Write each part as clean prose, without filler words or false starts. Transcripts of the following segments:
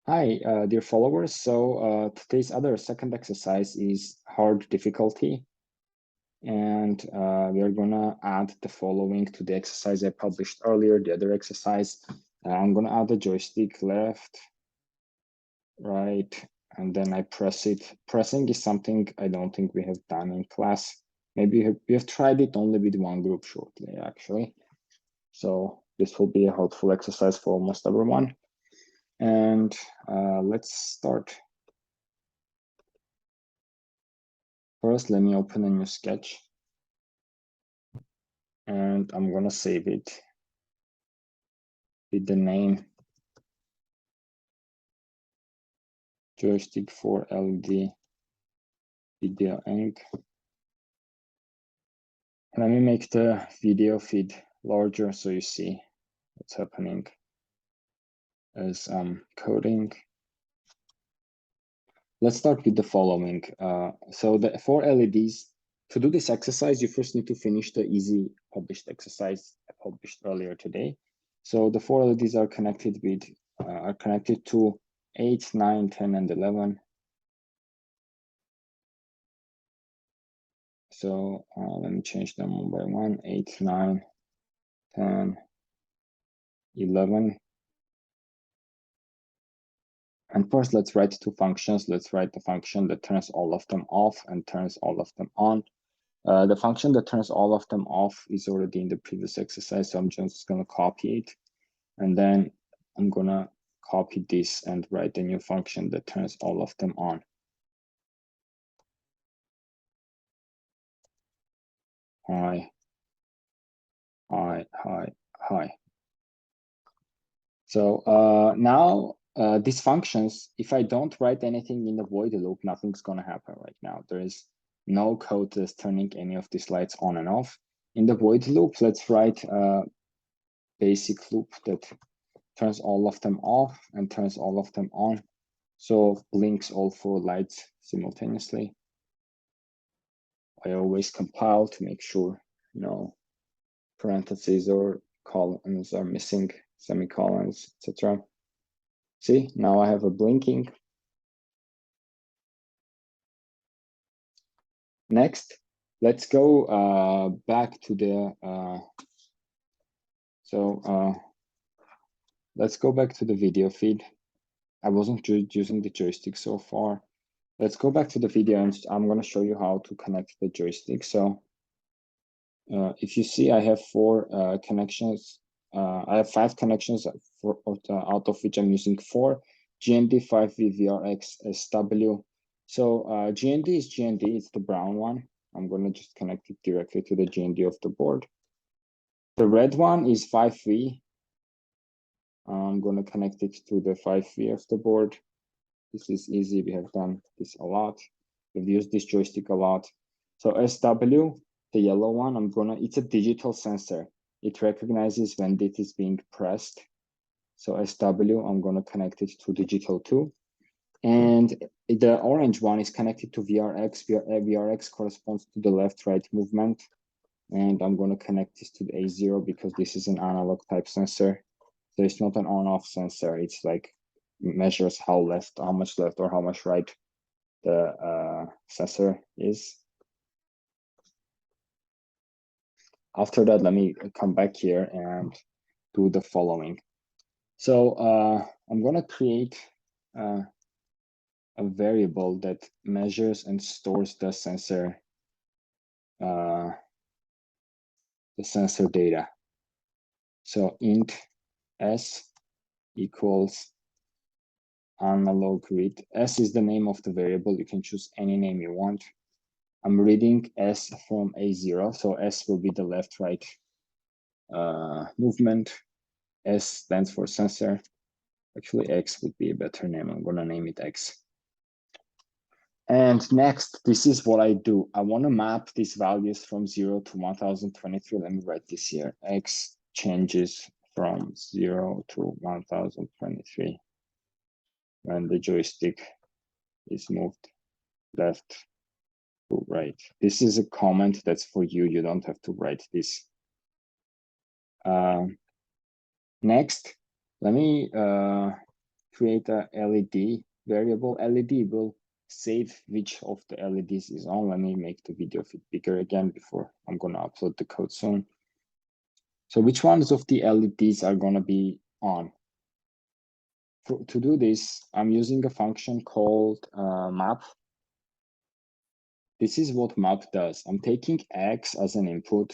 Hi, dear followers. So today's second exercise is hard difficulty. And we are gonna add the following to the exercise I published earlier, the other exercise. I'm gonna add the joystick left, right, and then I press it. Pressing is something I don't think we have done in class. Maybe we have tried it only with one group shortly, actually. So this will be a helpful exercise for almost everyone. And let's start. First, let me open a new sketch. And I'm gonna save it with the name Joystick for LED Video Inc. Let me make the video feed larger so you see what's happening as I'm coding. Let's start with the following. So the 4 LEDs, to do this exercise, you first need to finish the easy published exercise I published earlier today. So the 4 LEDs are connected to 8, 9, 10, and 11. So let me change them one by one, 8, 9, 10, 11. And first, let's write two functions. Let's write the function that turns all of them off and turns all of them on. The function that turns all of them off is already in the previous exercise, so I'm just going to copy it. And then I'm going to copy this and write a new function that turns all of them on. Hi. So now these functions, if I don't write anything in the void loop, nothing's going to happen right now. There is no code that's turning any of these lights on and off. In the void loop, let's write a basic loop that turns all of them off and turns all of them on. So blinks all 4 lights simultaneously. I always compile to make sure no parentheses or columns are missing, semicolons, etc. See, now I have a blinking. Next, let's go back to the, let's go back to the video feed. I wasn't using the joystick so far. Let's go back to the video and I'm going to show you how to connect the joystick. So if you see, I have 4 connections. I have 5 connections out of which I'm using 4. GND, 5V, VRX, SW. So GND is GND, it's the brown one. I'm going to just connect it directly to the GND of the board. The red one is 5V. I'm going to connect it to the 5V of the board. This is easy. We have done this a lot. We've used this joystick a lot. So SW, the yellow one, it's a digital sensor. It recognizes when it is being pressed. So SW, I'm going to connect it to digital 2. And the orange one is connected to VRX. VRX corresponds to the left-right movement. And I'm going to connect this to the A0 because this is an analog type sensor. So it's not an on-off sensor. It's like measures how much left or how much right the sensor is. After that, let me come back here and do the following. So I'm going to create a variable that measures and stores the sensor data. So int s equals analog read. S is the name of the variable. You can choose any name you want. I'm reading S from A0, so S will be the left-right movement. S stands for sensor. Actually, X would be a better name. I'm gonna name it X. And next, this is what I do. I want to map these values from 0 to 1023. Let me write this here. X changes from 0 to 1023 when the joystick is moved left to right. This is a comment that's for you. You don't have to write this. Next, let me create a LED variable. LED will save which of the LEDs is on. Let me make the video feed bigger again before I'm gonna upload the code soon. So which ones of the LEDs are gonna be on? To do this, I'm using a function called map. This is what map does. I'm taking X as an input,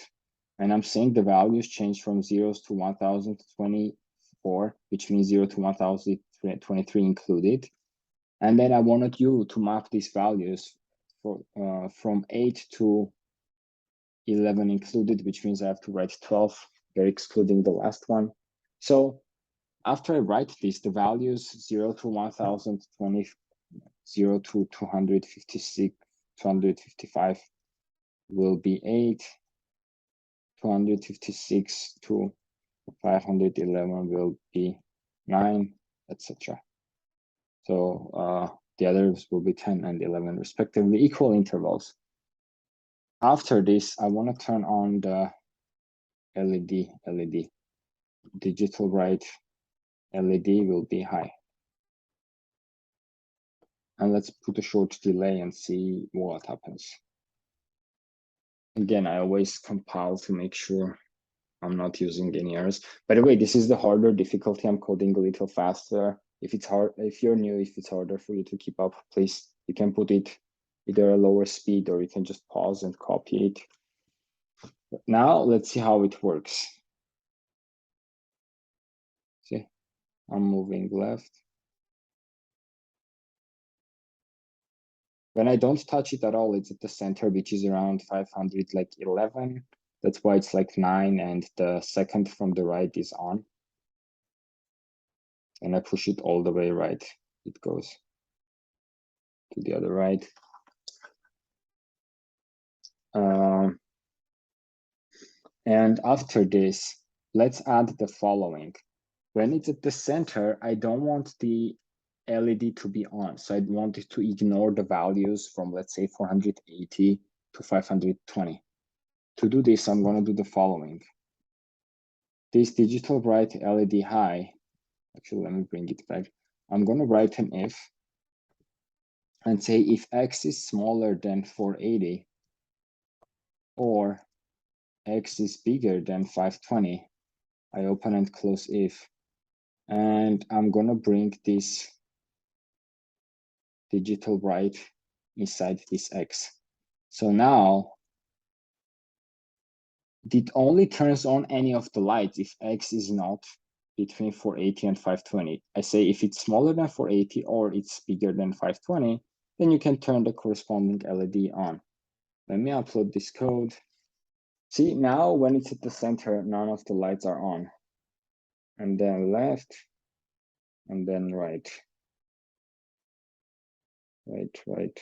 and I'm saying the values change from zeros to 1024, which means 0 to 1023 included. And then I wanted you to map these values for, from 8 to 11 included, which means I have to write 12. They're excluding the last one. So after I write this, the values 0 to 1020, 0 to 256, 255 will be 8, 256 to 511 will be 9, etc. So the others will be 10 and 11 respectively, equal intervals. After this, I want to turn on the LED. Digital write LED will be high. And let's put a short delay and see what happens. Again, I always compile to make sure I'm not using any errors. By the way, this is the harder difficulty. I'm coding a little faster. If it's hard, if you're new, if it's harder for you to keep up, please, you can put it either a lower speed or you can just pause and copy it. But now let's see how it works. See, I'm moving left. When I don't touch it at all, it's at the center, which is around 500, like 11. That's why it's like 9, and the second from the right is on. And I push it all the way right. It goes to the other right. And after this, let's add the following. When it's at the center, I don't want the LED to be on. So I want it to ignore the values from, let's say, 480 to 520. To do this, I'm going to do the following. This digital write LED high, actually, let me bring it back. I'm going to write an if and say if X is smaller than 480 or X is bigger than 520, I open and close if. And I'm going to bring this digital write inside this X. So now it only turns on any of the lights if X is not between 480 and 520. I say if it's smaller than 480 or it's bigger than 520, then you can turn the corresponding LED on. Let me upload this code. See, now when it's at the center, none of the lights are on. And then left, and then right. Right,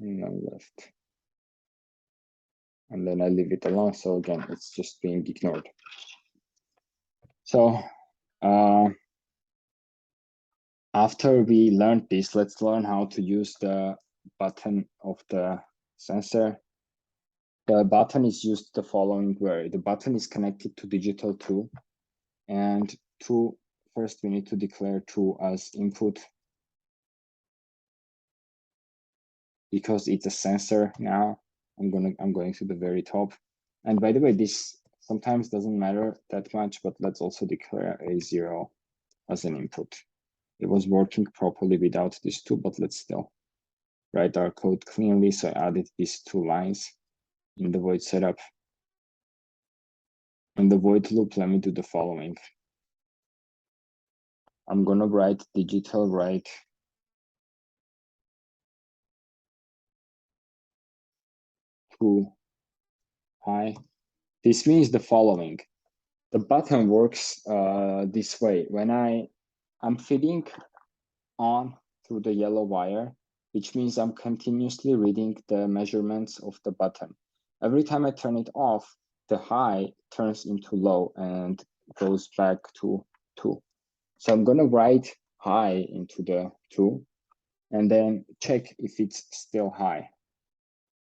and then left. And then I leave it alone. So again, it's just being ignored. So after we learned this, let's learn how to use the button of the sensor. The button is used the following way. The button is connected to digital 2. And 2, first we need to declare 2 as input because it's a sensor now. I'm going to the very top. And by the way, this sometimes doesn't matter that much, but let's also declare a 0 as an input. It was working properly without these 2, but let's still write our code cleanly. So I added these 2 lines in the void setup. In the void loop, let me do the following. I'm going to write digital write to high. This means the following. The button works this way. When I'm feeding on through the yellow wire, which means I'm continuously reading the measurements of the button. Every time I turn it off, the high turns into low and goes back to 2. So I'm going to write high into the 2 and then check if it's still high.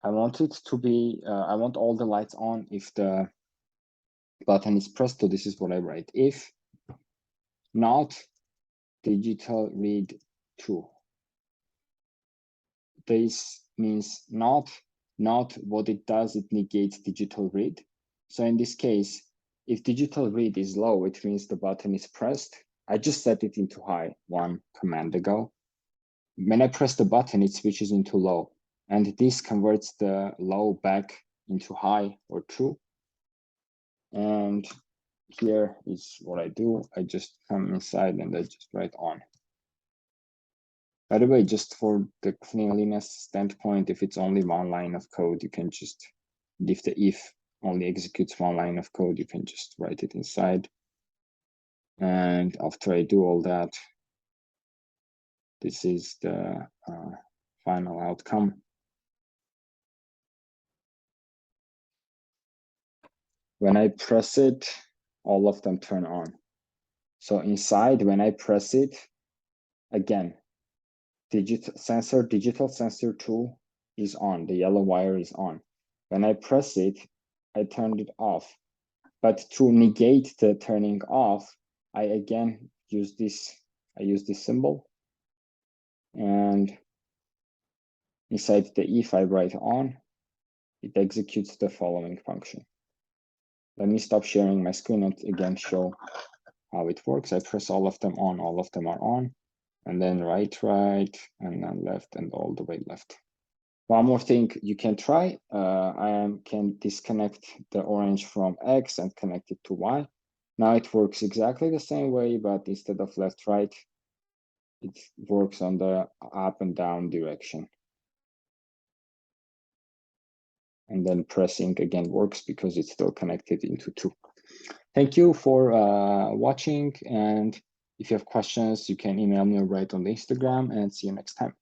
I want it to be, I want all the lights on if the button is pressed. So this is what I write. If not, digital read true. This means not what it does, it negates digital read. So in this case, if digital read is low, it means the button is pressed. I just set it into high one command ago. When I press the button, it switches into low, and this converts the low back into high or true. And here is what I do. I just come inside and I just write on. By the way, just for the cleanliness standpoint, if it's only one line of code, you can just, if the if only executes one line of code, you can just write it inside. And after I do all that, this is the final outcome. When I press it, all of them turn on. So inside, when I press it, again, digital sensor 2 is on, the yellow wire is on. When I press it, I turned it off. But to negate the turning off, I again use this, I use this symbol. And inside the if I write on, it executes the following function. Let me stop sharing my screen and again show how it works. I press all of them on, all of them are on, and then right, and then left, and all the way left. One more thing you can try, I can disconnect the orange from X and connect it to Y. Now it works exactly the same way, but instead of left, right, it works on the up and down direction. And then pressing again works because it's still connected into 2. Thank you for watching. And if you have questions, you can email me or write on the Instagram, and see you next time.